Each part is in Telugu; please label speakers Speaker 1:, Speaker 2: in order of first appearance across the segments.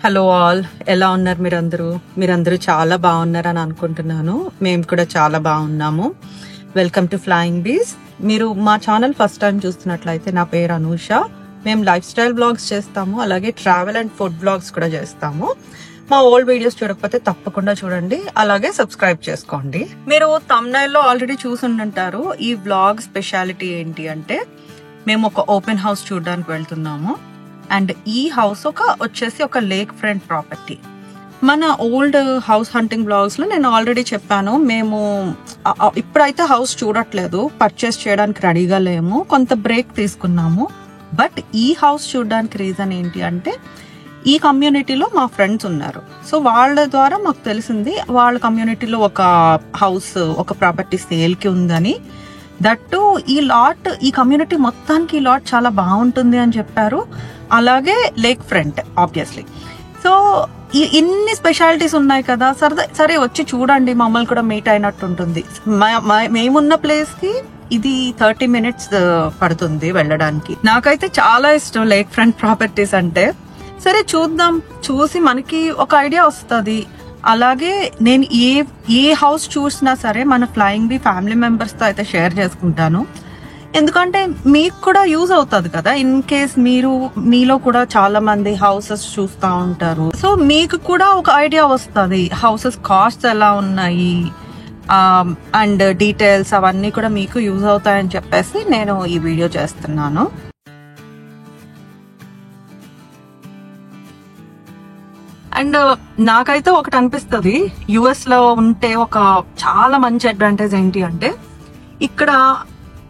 Speaker 1: హలో ఆల్, ఎలా ఉన్నారు మీరందరూ చాలా బాగున్నారని అనుకుంటున్నాను. మేము కూడా చాలా బాగున్నాము. వెల్కమ్ టు ఫ్లయింగ్ బీస్. మీరు మా ఛానల్ ఫస్ట్ టైం చూస్తున్నట్లయితే నా పేరు అనూష. మేము లైఫ్ స్టైల్ బ్లాగ్స్ చేస్తాము, అలాగే ట్రావెల్ అండ్ ఫుడ్ బ్లాగ్స్ కూడా చేస్తాము. మా ఓల్డ్ వీడియోస్ చూడకపోతే తప్పకుండా చూడండి, అలాగే సబ్స్క్రైబ్ చేసుకోండి. మీరు థంబ్నైల్లో ఆల్రెడీ చూసి ఉంటారు. ఈ వ్లాగ్ స్పెషాలిటీ ఏంటి అంటే, మేము ఒక ఓపెన్ హౌస్ చూడడానికి వెళ్తున్నాము. అండ్ ఈ హౌస్ వచ్చేసి ఒక లేక్ ఫ్రంట్ ప్రాపర్టీ. మన ఓల్డ్ హౌస్ హంటింగ్ బ్లాగ్స్ లో నేను ఆల్రెడీ చెప్పాను, మేము ఇప్పుడైతే హౌస్ చూడట్లేదు, పర్చేస్ చేయడానికి రెడీగా లేము, కొంత బ్రేక్ తీసుకున్నాము. బట్ ఈ హౌస్ చూడడానికి రీజన్ ఏంటి అంటే, ఈ కమ్యూనిటీలో మా ఫ్రెండ్స్ ఉన్నారు. సో వాళ్ళ ద్వారా మాకు తెలిసింది వాళ్ళ కమ్యూనిటీలో ఒక హౌస్, ఒక ప్రాపర్టీ సేల్ కి ఉందని. దట్టు ఈ కమ్యూనిటీ మొత్తానికి ఈ లాట్ చాలా బాగుంటుంది అని చెప్పారు. అలాగే లేక్ ఫ్రంట్ ఆబ్వియస్లీ. సో ఇన్ని స్పెషాలిటీస్ ఉన్నాయి కదా, సరే వచ్చి చూడండి, మమ్మల్ని కూడా మీట్ అయినట్టు ఉంటుంది. మేమున్న ప్లేస్ కి ఇది 30 minutes పడుతుంది వెళ్ళడానికి. నాకైతే చాలా ఇష్టం లేక్ ఫ్రంట్ ప్రాపర్టీస్ అంటే. సరే చూద్దాం, చూసి మనకి ఒక ఐడియా వస్తుంది. అలాగే నేను ఏ హౌస్ చూసినా సరే మన ఫ్లయింగ్ బీ ఫ్యామిలీ మెంబర్స్ తో అయితే షేర్ చేసుకుంటాను. ఎందుకంటే మీకు కూడా యూజ్ అవుతుంది కదా, ఇన్ కేస్ మీలో కూడా చాలా మంది హౌసెస్ చూస్తూ ఉంటారు. సో మీకు కూడా ఒక ఐడియా వస్తుంది, హౌసెస్ కాస్ట్ ఎలా ఉన్నాయి అండ్ డీటెయిల్స్ అవన్నీ కూడా మీకు యూజ్ అవుతాయని చెప్పేసి నేను ఈ వీడియో చేస్తున్నాను. అండ్ నాకైతే ఒకటి అనిపిస్తుంది, యుఎస్ లో ఉంటే ఒక చాలా మంచి అడ్వాంటేజ్ ఏంటి అంటే, ఇక్కడ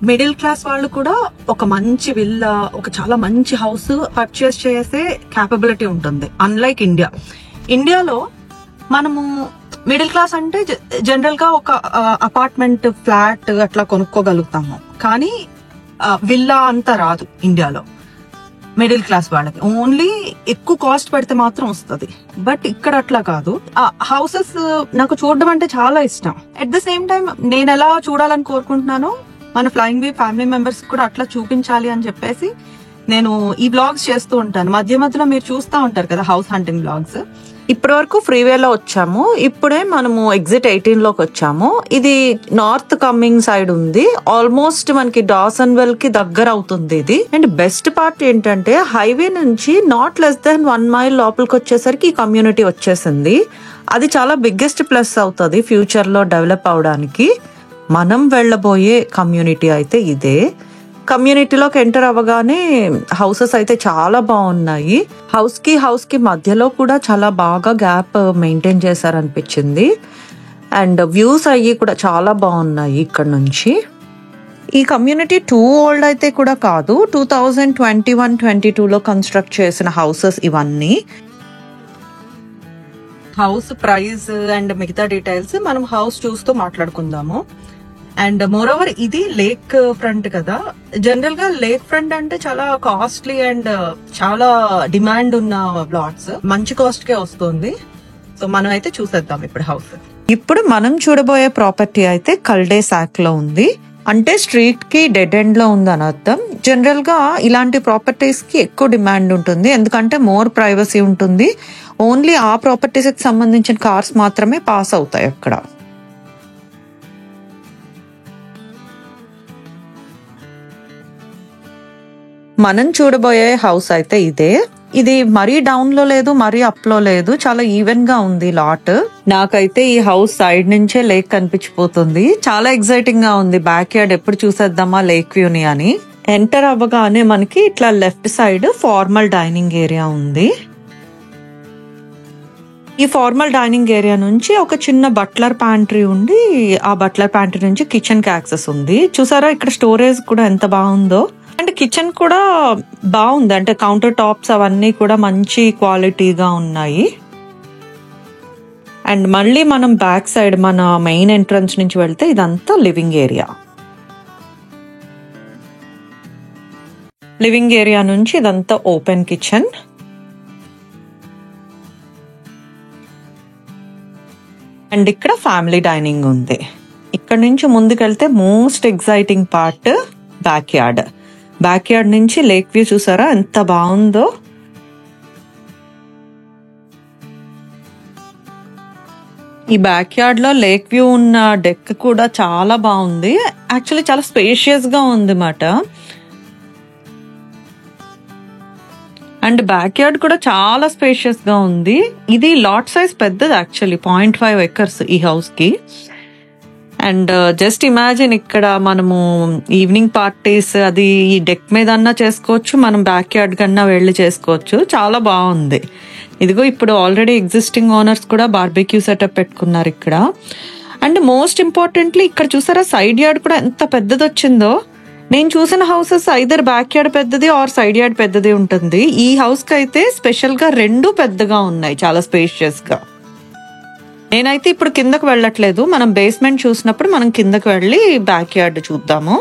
Speaker 1: మిడిల్ క్లాస్ వాళ్ళు కూడా ఒక మంచి విల్లా, ఒక చాలా మంచి హౌస్ పర్చేస్ చేసే క్యాపబిలిటీ ఉంటుంది. అన్లైక్ ఇండియాలో మనము మిడిల్ క్లాస్ అంటే జనరల్ గా ఒక అపార్ట్మెంట్, ఫ్లాట్ అట్లా కొనుక్కోగలుగుతాము, కానీ విల్లా అంతా రాదు ఇండియాలో మిడిల్ క్లాస్ వాళ్ళకి. ఓన్లీ ఎక్కువ కాస్ట్ పెడితే మాత్రం వస్తుంది. బట్ ఇక్కడ అట్లా కాదు. హౌసెస్ నాకు చూడడం అంటే చాలా ఇష్టం. అట్ ద సేమ్ టైం నేను ఎలా చూడాలని కోరుకుంటున్నానో మన ఫ్లయింగ్ బీ ఫ్యామిలీ మెంబర్స్ కూడా అట్లా చూపించాలి అని చెప్పేసి నేను ఈ బ్లాగ్స్ చేస్తూ ఉంటాను. మధ్యలో మీరు చూస్తూ ఉంటారు కదా హౌస్ హంటింగ్ బ్లాగ్స్. ఇప్పటి వరకు ఫ్రీవేలో వచ్చాము, ఇప్పుడే మనము ఎగ్జిట్ 18 లోకి వచ్చాము. ఇది నార్త్ కమ్మింగ్ సైడ్ ఉంది, ఆల్మోస్ట్ మనకి డాసన్వెల్ కి దగ్గర అవుతుంది ఇది. అండ్ బెస్ట్ పార్ట్ ఏంటంటే, హైవే నుంచి నాట్ లెస్ దాన్ 1 mile లోపలికి వచ్చేసరికి ఈ కమ్యూనిటీ వచ్చేసింది. అది చాలా బిగ్గెస్ట్ ప్లస్ అవుతుంది ఫ్యూచర్ లో డెవలప్ అవడానికి. మనం వెళ్ళబోయే కమ్యూనిటీ అయితే ఇదే. కమ్యూనిటీలోకి ఎంటర్ అవ్వగానే హౌసెస్ అయితే చాలా బాగున్నాయి. హౌస్ కి మధ్యలో కూడా చాలా బాగా గ్యాప్ మెయింటైన్ చేశారనిపించింది. అండ్ వ్యూస్ అయ్యి కూడా చాలా బాగున్నాయి ఇక్కడ నుంచి. ఈ కమ్యూనిటీ టూ ఓల్డ్ అయితే కూడా కాదు, 2021-22లో కన్స్ట్రక్ట్ చేసిన హౌసెస్ ఇవన్నీ. హౌస్ ప్రైస్ అండ్ మిగతా డీటెయిల్స్ మనం హౌస్ చూస్తూ మాట్లాడుకుందాము. అండ్ మోర్ ఓవర్ ఇది లేక్ ఫ్రంట్ కదా, జనరల్ గా లేక్ ఫ్రంట్ అంటే చాలా కాస్ట్లీ అండ్ చాలా డిమాండ్ ఉన్న ప్లాట్స్, మంచి కాస్ట్ కే వస్తుంది. సో మనం అయితే చూసేద్దాం ఇప్పుడు హౌస్. ఇప్పుడు మనం చూడబోయే ప్రాపర్టీ అయితే కల్డే సాక్ లో ఉంది. అంటే స్ట్రీట్ కి డెడ్ ఎండ్ లో ఉంది అని అర్థం. జనరల్ గా ఇలాంటి ప్రాపర్టీస్ కి ఎక్కువ డిమాండ్ ఉంటుంది, ఎందుకంటే మోర్ ప్రైవసీ ఉంటుంది. ఓన్లీ ఆ ప్రాపర్టీస్ కి సంబంధించిన కార్స్ మాత్రమే పాస్ అవుతాయి అక్కడ. మనం చూడబోయే హౌస్ అయితే ఇదే. ఇది మరీ డౌన్ లో లేదు, మరీ అప్ లో లేదు, చాలా ఈవెన్ గా ఉంది లాట్. నాకైతే ఈ హౌస్ సైడ్ నుంచే లేక్ కనిపించిపోతుంది, చాలా ఎక్సైటింగ్ గా ఉంది. బ్యాక్ యార్డ్ ఎప్పుడు చూసేద్దామా లేక్ వ్యూని అని. ఎంటర్ అవ్వగానే మనకి ఇట్లా left side formal dining area ఉంది. ఈ ఫార్మల్ డైనింగ్ ఏరియా నుంచి ఒక చిన్న బట్లర్ ప్యాంట్రీ ఉండి, ఆ బట్లర్ ప్యాంట్రీ నుంచి కిచెన్ కి యాక్సెస్ ఉంది. చూసారా ఇక్కడ స్టోరేజ్ కూడా ఎంత బాగుందో. అండ్ కిచెన్ కూడా బాగుంది, అంటే కౌంటర్ టాప్స్ అవన్నీ కూడా మంచి క్వాలిటీగా ఉన్నాయి. అండ్ మళ్ళీ మనం బ్యాక్ సైడ్ మన మెయిన్ ఎంట్రన్స్ నుంచి వెళ్తే ఇదంతా లివింగ్ ఏరియా. లివింగ్ ఏరియా నుంచి ఇదంతా ఓపెన్ కిచెన్. అండ్ ఇక్కడ ఫ్యామిలీ డైనింగ్ ఉంది. ఇక్కడ నుంచి ముందుకెళ్తే most exciting part back yard. Back yard నుంచి లేక్ వ్యూ చూసారా ఎంత బాగుందో. ఈ బ్యాక్ యార్డ్ లో లేక్ వ్యూ ఉన్న డెక్ కూడా చాలా బాగుంది. యాక్చువల్లీ చాలా స్పేషియస్ గా ఉంది మాట. అండ్ బ్యాక్ యార్డ్ కూడా చాలా స్పేషియస్ గా ఉంది. ఇది లాట్ సైజ్ పెద్దది యాక్చువల్లీ 0.5 acres ఈ హౌస్ కి. అండ్ జస్ట్ ఇమాజిన్ ఇక్కడ మనము ఈవినింగ్ పార్టీస్ అది ఈ డెక్ మీద అన్నా చేసుకోవచ్చు, మనం బ్యాక్ యార్డ్ కన్నా వెళ్ళి చేసుకోవచ్చు. చాలా బాగుంది. ఇదిగో ఇప్పుడు ఆల్రెడీ ఎగ్జిస్టింగ్ ఓనర్స్ కూడా బార్బెక్యూ సెటప్ పెట్టుకున్నారు ఇక్కడ. అండ్ మోస్ట్ ఇంపార్టెంట్లీ ఇక్కడ చూసారా సైడ్ యార్డ్ కూడా ఎంత పెద్దది వచ్చిందో. నేను చూసిన హౌసెస్ ఐదర్ బ్యాక్ యార్డ్ పెద్దది ఆర్ సైడ్ యార్డ్ పెద్దది ఉంటుంది. ఈ హౌస్ కి అయితే స్పెషల్ గా 2 పెద్దగా ఉన్నాయి, చాలా స్పేషియస్ గా. నేనైతే ఇప్పుడు కిందకు వెళ్ళట్లేదు, మనం బేస్మెంట్ చూసినప్పుడు మనం కిందకు వెళ్ళి బ్యాక్ యార్డ్ చూద్దాము.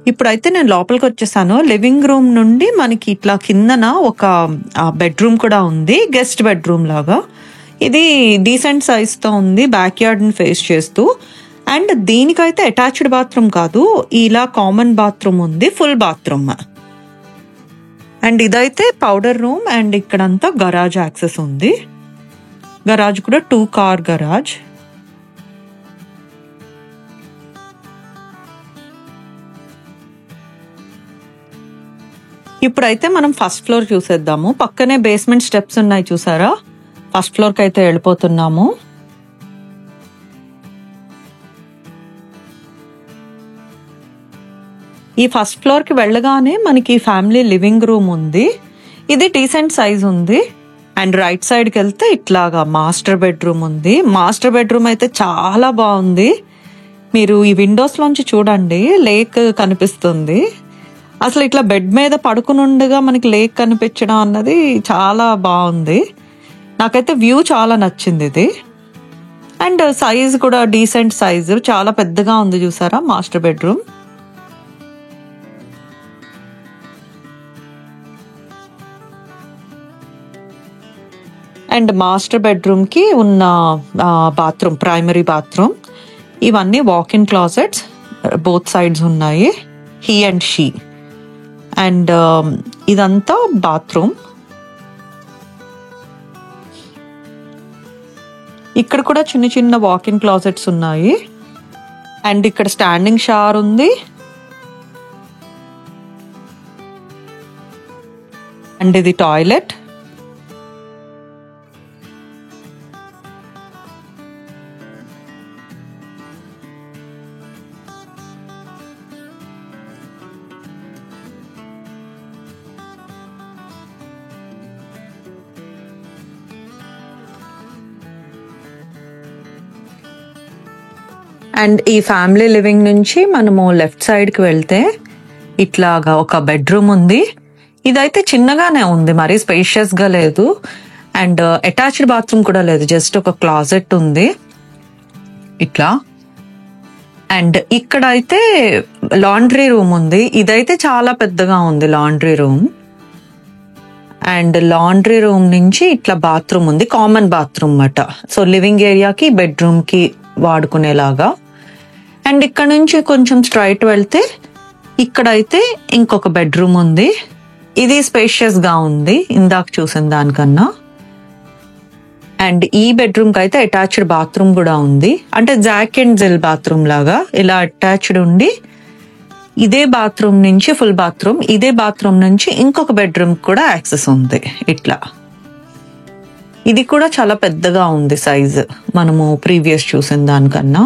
Speaker 1: ఇప్పుడైతే నేను లోపలికి వచ్చేసాను. లివింగ్ రూమ్ నుండి మనకి ఇట్లా కిందన ఒక బెడ్రూమ్ కూడా ఉంది, గెస్ట్ బెడ్రూమ్ లాగా. ఇది డీసెంట్ సైజ్ తో ఉంది, బ్యాక్ యార్డ్ ని ఫేస్ చేస్తూ. అండ్ దీనికైతే అటాచ్డ్ బాత్రూమ్ కాదు, ఇలా కామన్ బాత్రూమ్ ఉంది, ఫుల్ బాత్రూమ్. అండ్ ఇదైతే పౌడర్ రూమ్. అండ్ ఇక్కడంతా గరాజ్ యాక్సెస్ ఉంది. గరాజ్ కూడా 2 car గరాజ్. ఇప్పుడైతే మనం ఫస్ట్ ఫ్లోర్ చూసేద్దాము. పక్కనే బేస్మెంట్ స్టెప్స్ ఉన్నాయి చూసారా. ఫస్ట్ ఫ్లోర్ కి అయితే వెళ్ళిపోతున్నాము. ఈ ఫస్ట్ ఫ్లోర్ కి వెళ్ళగానే మనకి ఫ్యామిలీ లివింగ్ రూమ్ ఉంది. ఇది డీసెంట్ సైజ్ ఉంది. అండ్ రైట్ సైడ్ కి వెళ్తే ఇట్లాగా మాస్టర్ బెడ్రూమ్ ఉంది. మాస్టర్ బెడ్రూమ్ అయితే చాలా బాగుంది. మీరు ఈ విండోస్ లోంచి చూడండి, లేక్ కనిపిస్తుంది. అసలు ఇట్లా బెడ్ మీద పడుకుని ఉండగా మనకి లేక్ కనిపించడం అన్నది చాలా బాగుంది. నాకైతే వ్యూ చాలా నచ్చింది ఇది. అండ్ సైజ్ కూడా డీసెంట్ సైజ్, చాలా పెద్దగా ఉంది చూసారా master bedroom. And master bedroom కి ఉన్న బాత్రూమ్, ప్రైమరీ బాత్రూమ్. ఇవన్నీ వాక్-ఇన్ క్లాజెట్స్, బోత్ సైడ్స్ ఉన్నాయి, హీ అండ్ షీ. అండ్ ఇదంతా బాత్రూమ్. ఇక్కడ కూడా చిన్న చిన్న వాక్-ఇన్ క్లాజెట్స్ ఉన్నాయి. అండ్ ఇక్కడ స్టాండింగ్ షవర్ ఉంది. అండ్ ఇది టాయిలెట్. అండ్ ఈ ఫ్యామిలీ లివింగ్ నుంచి మనము లెఫ్ట్ సైడ్ కి వెళ్తే ఇట్లాగా ఒక బెడ్రూమ్ ఉంది. ఇదైతే చిన్నగానే ఉంది, మరీ స్పేషియస్ గా లేదు. అండ్ అటాచ్డ్ బాత్రూమ్ కూడా లేదు, జస్ట్ ఒక క్లాజెట్ ఉంది ఇట్లా. అండ్ ఇక్కడ అయితే లాండ్రీ రూమ్ ఉంది. ఇదైతే చాలా పెద్దగా ఉంది laundry room. And laundry room నుంచి ఇట్లా బాత్రూమ్ ఉంది, కామన్ బాత్రూమ్ అన్నమాట. సో లివింగ్ ఏరియాకి బెడ్రూమ్ కి వాడుకునేలాగా. అండ్ ఇక్కడ నుంచి కొంచెం స్ట్రైట్ వెళ్తే ఇక్కడైతే ఇంకొక బెడ్రూమ్ ఉంది. ఇది స్పేషియస్ గా ఉంది ఇందాక చూసిన దానికన్నా. అండ్ ఈ బెడ్రూమ్ కి అయితే అటాచ్డ్ బాత్రూమ్ కూడా ఉంది, అంటే జాక్ అండ్ జిల్ బాత్రూమ్ లాగా ఇలా అటాచ్డ్ ఉండి ఇదే బాత్రూమ్ నుంచి ఫుల్ బాత్రూమ్, ఇదే బాత్రూమ్ నుంచి ఇంకొక బెడ్రూమ్ కూడా యాక్సెస్ ఉంది ఇట్లా. ఇది కూడా చాలా పెద్దగా ఉంది సైజ్ మనము ప్రీవియస్ చూసిన దానికన్నా.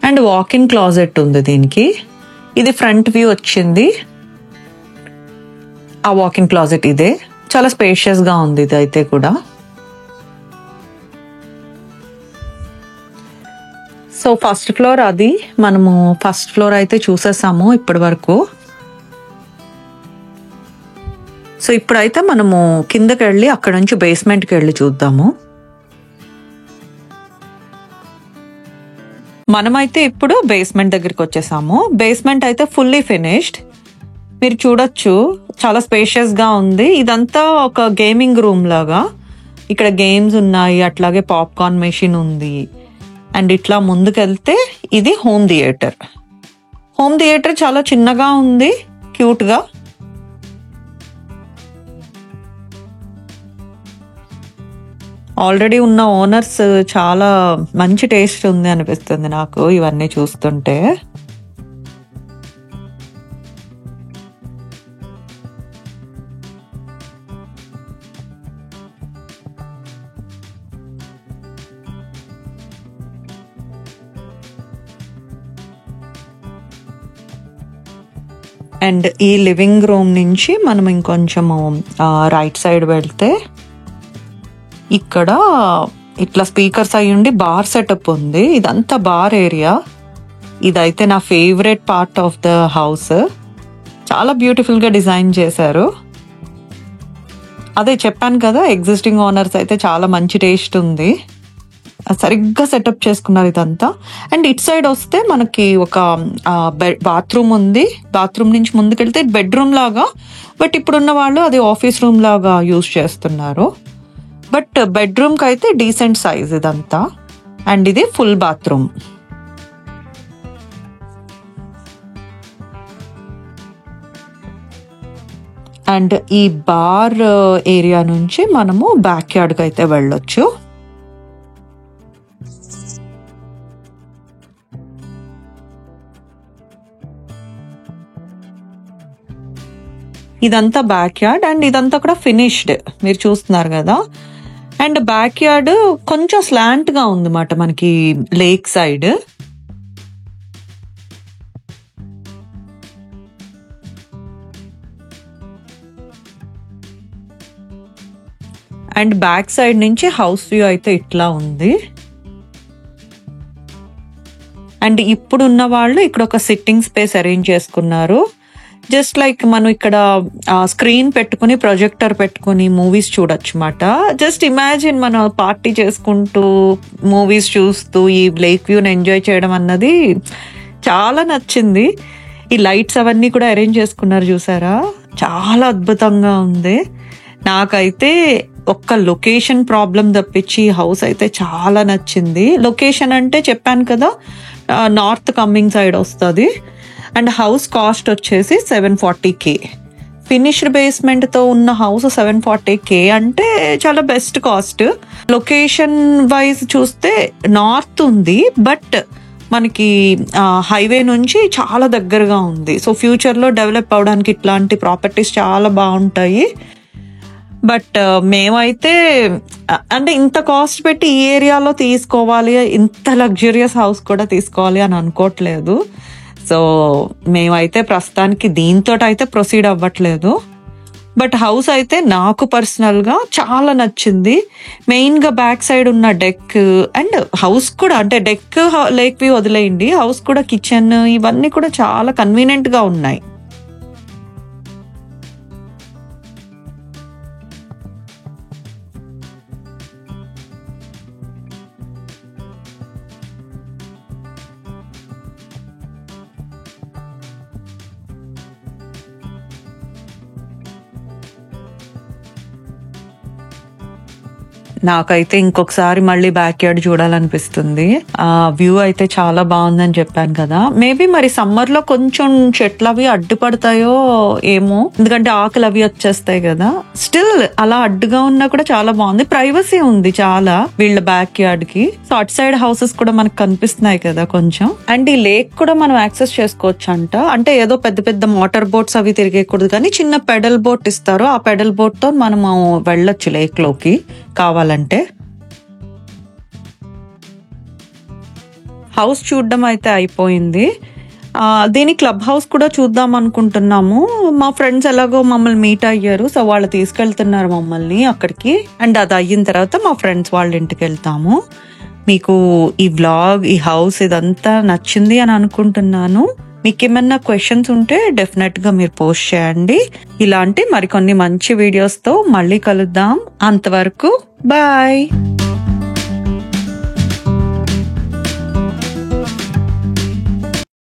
Speaker 1: అండ్ వాక్-ఇన్ క్లాజెట్ ఉంది దీనికి. ఇది ఫ్రంట్ వ్యూ వచ్చింది. ఆ వాక్-ఇన్ క్లాజెట్ ఇదే, చాలా స్పేషియస్ గా ఉంది ఇది అయితే కూడా. సో ఫస్ట్ ఫ్లోర్ అది మనము ఫస్ట్ ఫ్లోర్ అయితే చూసేసాము ఇప్పటి వరకు. సో ఇప్పుడైతే మనము కిందకి వెళ్ళి అక్కడ నుంచి బేస్మెంట్కి వెళ్ళి చూద్దాము. మనమైతే ఇప్పుడు బేస్మెంట్ దగ్గరికి వచ్చేసాము. బేస్మెంట్ అయితే ఫుల్లీ ఫినిష్డ్. మీరు చూడొచ్చు, చాలా స్పేషియస్ గా ఉంది. ఇదంతా ఒక గేమింగ్ రూమ్ లాగా. ఇక్కడ గేమ్స్ ఉన్నాయి, అట్లాగే పాప్కార్న్ మెషిన్ ఉంది. అండ్ ఇట్లా ముందుకెళ్తే ఇది హోమ్ థియేటర్. హోమ్ థియేటర్ చాలా చిన్నగా ఉంది, క్యూట్ గా. ఆల్రెడీ ఉన్న ఓనర్స్ చాలా మంచి టేస్ట్ ఉంది అనిపిస్తుంది నాకు ఇవన్నీ చూస్తుంటే. అండ్ ఈ లివింగ్ రూమ్ నుంచి మనం ఇంకొంచెము రైట్ సైడ్ వెళ్తే ఇక్కడ ఇట్లా స్పీకర్స్ అయ్యుండి బార్ సెటప్ ఉంది. ఇదంతా బార్ ఏరియా. ఇదైతే నా favourite part of the house. చాలా బ్యూటిఫుల్ గా డిజైన్ చేశారు. అదే చెప్పాను కదా, ఎగ్జిస్టింగ్ ఓనర్స్ అయితే చాలా మంచి టేస్ట్ ఉంది, సరిగ్గా సెటప్ చేసుకున్నారు ఇదంతా. అండ్ ఇట్ సైడ్ వస్తే మనకి ఒక బాత్రూమ్ ఉంది. బాత్రూమ్ నుంచి ముందుకెళ్తే బెడ్రూమ్ లాగా, బట్ ఇప్పుడున్న వాళ్ళు అది ఆఫీస్ రూమ్ లాగా యూజ్ చేస్తున్నారు. బట్ బెడ్రూమ్ కి అయితే డీసెంట్ సైజ్ ఇదంతా. అండ్ ఇది ఫుల్ బాత్రూమ్. అండ్ ఈ బార్ ఏరియా నుంచి మనము బ్యాక్ యార్డ్ కి అయితే వెళ్ళొచ్చు. ఇదంతా బ్యాక్ యార్డ్. అండ్ ఇదంతా కూడా ఫినిష్డ్, మీరు చూస్తున్నారు కదా. అండ్ బ్యాక్ యార్డ్ కొంచెం స్లాంట్ గా ఉంది అన్నమాట మనకి lake side. And back side నుంచి హౌస్ వ్యూ అయితే ఇట్లా ఉంది. అండ్ ఇప్పుడున్న వాళ్ళు ఇక్కడ ఒక సిట్టింగ్ స్పేస్ అరేంజ్ చేసుకున్నారు. జస్ట్ లైక్ మనం ఇక్కడ స్క్రీన్ పెట్టుకుని ప్రొజెక్టర్ పెట్టుకుని మూవీస్ చూడొచ్చు అన్నమాట. జస్ట్ ఇమాజిన్ మనం పార్టీ చేసుకుంటూ మూవీస్ చూస్తూ ఈ లేక్ వ్యూని ఎంజాయ్ చేయడం అన్నది చాలా నచ్చింది. ఈ లైట్స్ అవన్నీ కూడా అరేంజ్ చేసుకున్నారు, చూసారా, చాలా అద్భుతంగా ఉంది. నాకైతే ఒక్క లొకేషన్ ప్రాబ్లం తప్పించి హౌస్ అయితే చాలా నచ్చింది. లొకేషన్ అంటే చెప్పాను కదా, నార్త్ కమ్మింగ్ సైడ్ వస్తుంది. అండ్ హౌస్ కాస్ట్ వచ్చేసి 740K. ఫినిష్డ్ బేస్మెంట్ తో ఉన్న హౌస్ 740K అంటే చాలా బెస్ట్ కాస్ట్. లొకేషన్ వైజ్ చూస్తే నార్త్ ఉంది, బట్ మనకి హైవే నుంచి చాలా దగ్గరగా ఉంది. సో ఫ్యూచర్ లో డెవలప్ అవడానికి ఇట్లాంటి ప్రాపర్టీస్ చాలా బాగుంటాయి. బట్ మేమైతే అంటే ఇంత కాస్ట్ పెట్టి ఈ ఏరియాలో తీసుకోవాలి, ఇంత లగ్జరియస్ హౌస్ కూడా తీసుకోవాలి అని అనుకోవట్లేదు. సో మేమైతే ప్రస్తుతానికి దీంతో అయితే ప్రొసీడ్ అవ్వట్లేదు. బట్ హౌస్ అయితే నాకు పర్సనల్ గా చాలా నచ్చింది. మెయిన్ గా బ్యాక్ సైడ్ ఉన్న డెక్ అండ్ హౌస్ కూడా, అంటే డెక్ లేక్ వ్యూ వదిలేయండి, హౌస్ కూడా కిచెన్ ఇవన్నీ కూడా చాలా కన్వీనియంట్ గా ఉన్నాయి. నాకైతే ఇంకొకసారి మళ్ళీ బ్యాక్ యార్డ్ చూడాలనిపిస్తుంది. ఆ వ్యూ అయితే చాలా బాగుందని చెప్పాను కదా. మేబీ మరి సమ్మర్ లో కొంచెం చెట్లు అవి అడ్డుపడతాయో ఏమో, ఎందుకంటే ఆకులు అవి వచ్చేస్తాయి కదా. స్టిల్ అలా అడ్డుగా ఉన్నా కూడా చాలా బాగుంది. ప్రైవసీ ఉంది చాలా వీళ్ళ బ్యాక్ యార్డ్ కి. సో అటు సైడ్ హౌసెస్ కూడా మనకు కనిపిస్తున్నాయి కదా కొంచెం. అండ్ ఈ లేక్ కూడా మనం యాక్సెస్ చేసుకోవచ్చు అంట. అంటే ఏదో పెద్ద పెద్ద మోటార్ బోట్స్ అవి తిరిగేయకూడదు, కానీ చిన్న పెడల్ బోట్ ఇస్తారు. ఆ పెడల్ బోట్ తో మనము వెళ్ళొచ్చు లేక్ లోకి కావాలంటే. హౌస్ చూడడం అయితే అయిపోయింది. దీని క్లబ్ హౌస్ కూడా చూద్దాం అనుకుంటున్నాము. మా ఫ్రెండ్స్ ఎలాగో మమ్మల్ని మీట్ అయ్యారు, సో వాళ్ళు తీసుకెళ్తున్నారు మమ్మల్ని అక్కడికి. అండ్ అది అయిన తర్వాత మా ఫ్రెండ్స్ వాళ్ళ ఇంటికి వెళ్తాము. మీకు ఈ వ్లాగ్, ఈ హౌస్ ఇదంతా నచ్చింది అని అనుకుంటున్నాను. మీకు ఏమన్నా క్వశ్చన్స్ ఉంటే డెఫినెట్ గా మీరు పోస్ట్ చేయండి. ఇలాంటి మరికొన్ని మంచి వీడియోస్ తో మళ్ళీ కలుద్దాం. అంతవరకు బాయ్.